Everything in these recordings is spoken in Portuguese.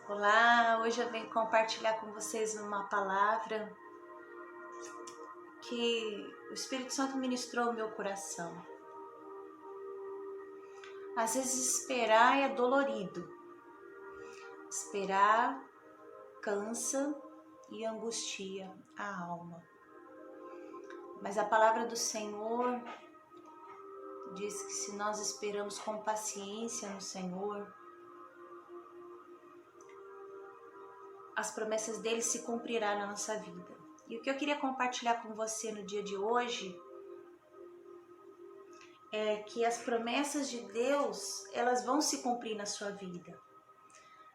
Olá, hoje eu venho compartilhar com vocês uma palavra que o Espírito Santo ministrou ao meu coração. Às vezes esperar é dolorido, esperar cansa e angustia a alma. Mas a palavra do Senhor diz que se nós esperamos com paciência no Senhor, as promessas dele se cumprirão na nossa vida. E o que eu queria compartilhar com você no dia de hoje é que as promessas de Deus, elas vão se cumprir na sua vida.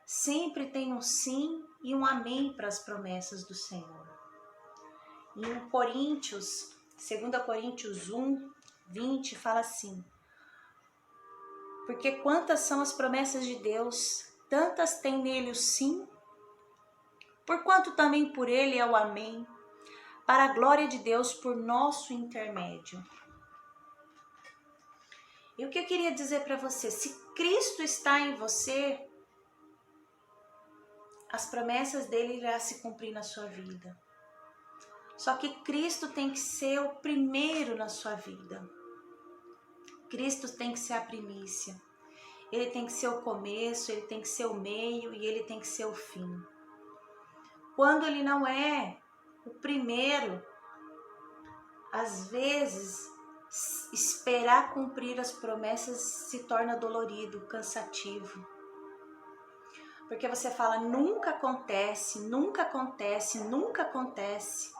Sempre tem um sim e um amém para as promessas do Senhor. Em Coríntios, 2 Coríntios 1, 20, fala assim: porque quantas são as promessas de Deus, tantas tem nele o sim, porquanto também por ele é o amém, para a glória de Deus por nosso intermédio. E o que eu queria dizer para você, se Cristo está em você, as promessas dele irão se cumprir na sua vida. Só que Cristo tem que ser o primeiro na sua vida. Cristo tem que ser a primícia. Ele tem que ser o começo, ele tem que ser o meio e ele tem que ser o fim. Quando ele não é o primeiro, às vezes esperar cumprir as promessas se torna dolorido, cansativo. Porque você fala, nunca acontece, nunca acontece, nunca acontece.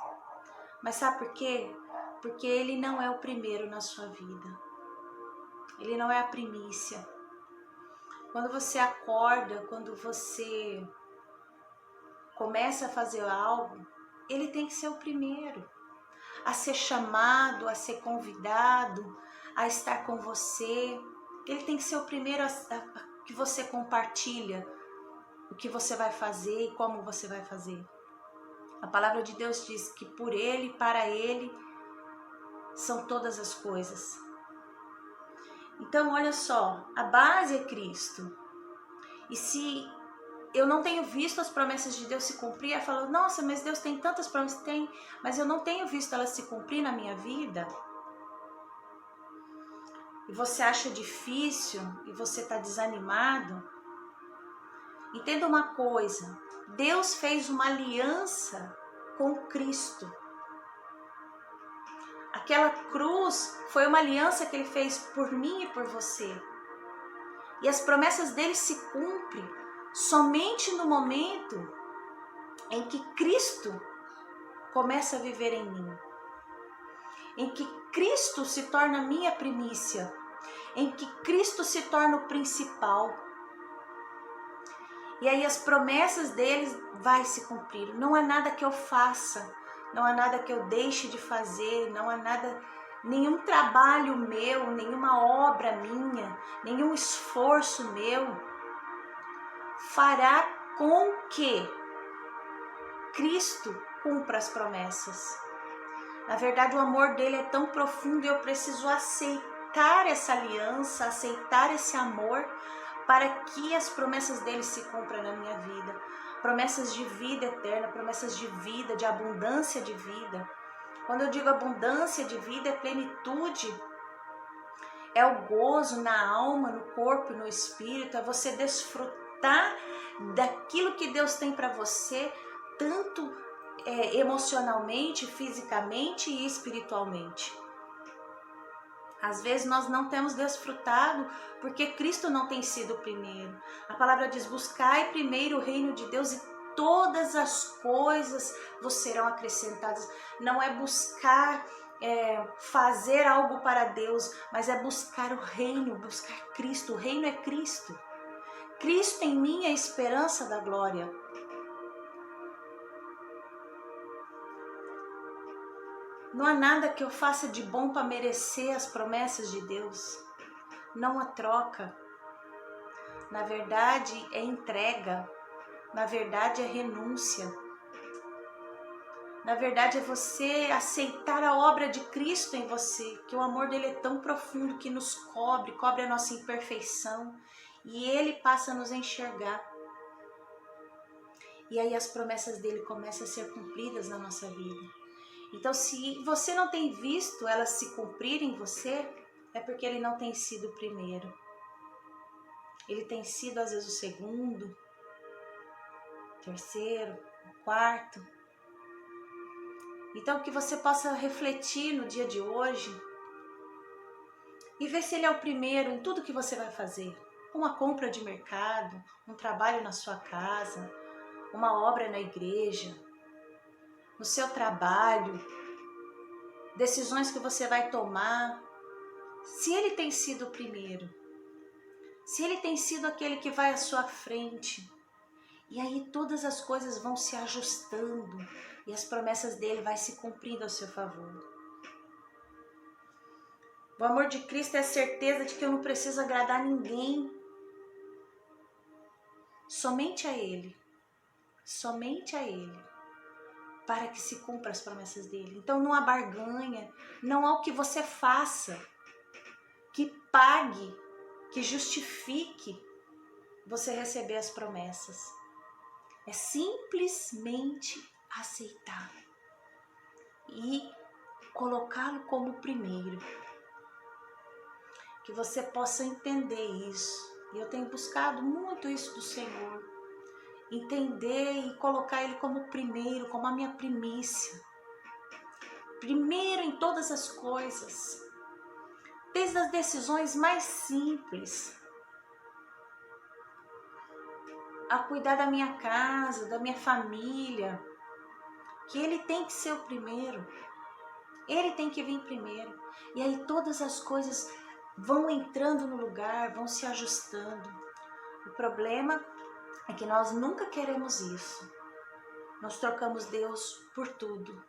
Mas sabe por quê? Porque ele não é o primeiro na sua vida. Ele não é a primícia. Quando você acorda, quando você começa a fazer algo, ele tem que ser o primeiro a ser chamado, a ser convidado, a estar com você. Ele tem que ser o primeiro que você compartilha o que você vai fazer e como você vai fazer. A palavra de Deus diz que por ele, para ele, são todas as coisas. Então, olha só, a base é Cristo. E se eu não tenho visto as promessas de Deus se cumprir, eu falo, nossa, mas Deus tem tantas promessas, tem, mas eu não tenho visto elas se cumprir na minha vida. E você acha difícil, e você está desanimado. Entenda uma coisa, Deus fez uma aliança com Cristo. Aquela cruz foi uma aliança que ele fez por mim e por você. E as promessas dele se cumprem somente no momento em que Cristo começa a viver em mim. Em que Cristo se torna minha primícia. Em que Cristo se torna o principal. E aí as promessas dele vai se cumprir. Não há nada que eu faça, não há nada que eu deixe de fazer, não há nada, nenhum trabalho meu, nenhuma obra minha, nenhum esforço meu fará com que Cristo cumpra as promessas. Na verdade, o amor dele é tão profundo e eu preciso aceitar essa aliança, aceitar esse amor para que as promessas dele se cumpram na minha vida. Promessas de vida eterna, promessas de vida, de abundância de vida. Quando eu digo abundância de vida, é plenitude. É o gozo na alma, no corpo e no espírito. É você desfrutar daquilo que Deus tem para você, tanto emocionalmente, fisicamente e espiritualmente. Às vezes nós não temos desfrutado porque Cristo não tem sido o primeiro. A palavra diz, buscai primeiro o reino de Deus e todas as coisas vos serão acrescentadas. Não é buscar fazer algo para Deus, mas é buscar o reino, buscar Cristo. O reino é Cristo. Cristo em mim é a esperança da glória. Não há nada que eu faça de bom para merecer as promessas de Deus. Não há troca. Na verdade, é entrega. Na verdade, é renúncia. Na verdade, é você aceitar a obra de Cristo em você. Que o amor dele é tão profundo que nos cobre a nossa imperfeição. E ele passa a nos enxergar. E aí as promessas dele começam a ser cumpridas na nossa vida. Então, se você não tem visto elas se cumprirem em você, é porque ele não tem sido o primeiro. Ele tem sido, às vezes, o segundo, terceiro, o quarto. Então, que você possa refletir no dia de hoje e ver se ele é o primeiro em tudo que você vai fazer. Uma compra de mercado, um trabalho na sua casa, uma obra na igreja, no seu trabalho, decisões que você vai tomar. Se ele tem sido o primeiro, se ele tem sido aquele que vai à sua frente, e aí todas as coisas vão se ajustando e as promessas dele vai se cumprindo ao seu favor. O amor de Cristo é a certeza de que eu não preciso agradar ninguém. Somente a Ele. Somente a Ele. Para que se cumpra as promessas dele. Então não há barganha. Não há o que você faça que pague, que justifique você receber as promessas. É simplesmente aceitar. E colocá-lo como primeiro. Que você possa entender isso. E eu tenho buscado muito isso do Senhor. Entender e colocar Ele como primeiro, como a minha primícia. Primeiro em todas as coisas. Desde as decisões mais simples. A cuidar da minha casa, da minha família. Que Ele tem que ser o primeiro. Ele tem que vir primeiro. E aí todas as coisas vão entrando no lugar, vão se ajustando. O problema é que nós nunca queremos isso. Nós trocamos Deus por tudo.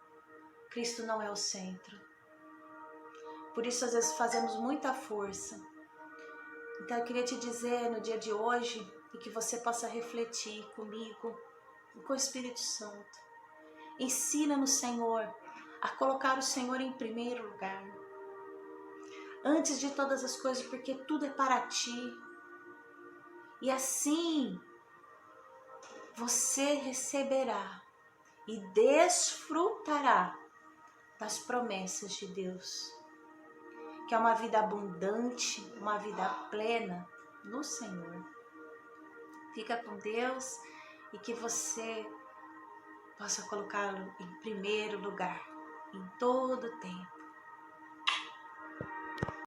Cristo não é o centro. Por isso às vezes fazemos muita força. Então eu queria te dizer no dia de hoje, e que você possa refletir comigo, com o Espírito Santo. Ensina no Senhor a colocar o Senhor em primeiro lugar. Antes de todas as coisas, porque tudo é para ti. E assim você receberá e desfrutará das promessas de Deus. Que é uma vida abundante, uma vida plena no Senhor. Fica com Deus e que você possa colocá-lo em primeiro lugar, em todo o tempo.